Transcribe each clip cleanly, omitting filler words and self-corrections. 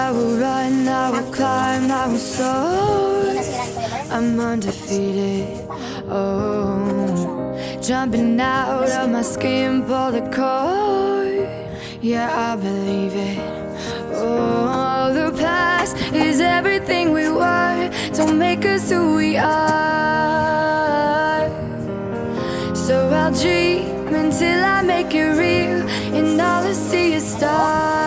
I will run, I will climb, I will soar. I'm undefeated. Oh, jumping out of my skin, pull the cord. Yeah, I believe it. Oh, the past is everything we were. Don't make us who we are. So I'll dream until I make it real, and all I see is stars.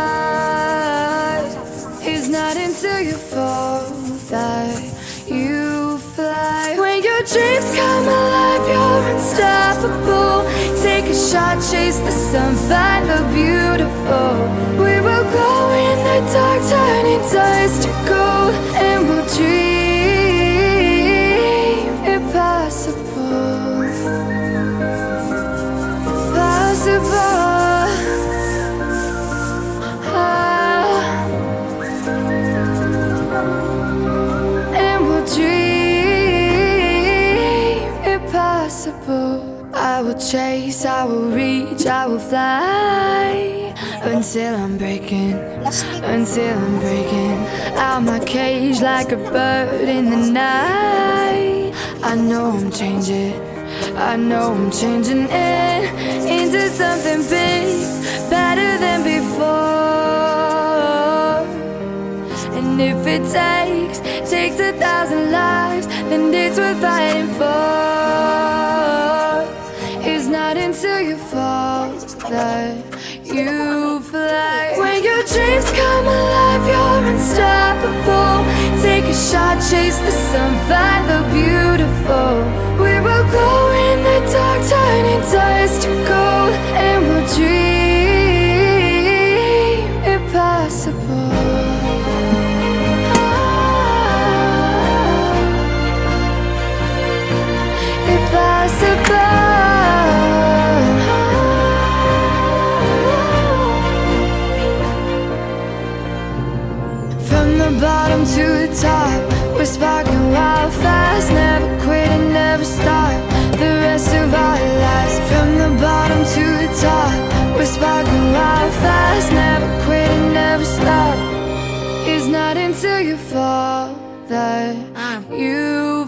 It's not until you fall that you fly. When your dreams come alive, you're unstoppable. Take a shot, chase the sun, find the beautiful. We will go in the dark, turning dust to gold, and we'll dream impossible. Possible. I will chase, I will reach, I will fly until I'm breaking, until I'm breaking out my cage like a bird in the night. I know I'm changing, I know I'm changing it into something big, better than before. And if it takes 1,000 lives, then it's worth fighting for. It's not until you fall that you fly. When your dreams come alive, you're unstoppable. Take a shot, chase the sun, find the beautiful. We will glow in the dark, turning dust to gold, and we'll dream impossible. From the bottom to the top, we're sparking wild fast. Never quit and never stop the rest of our lives. From the bottom to the top, we're sparking wild fast. Never quit and never stop. It's not until you fall that you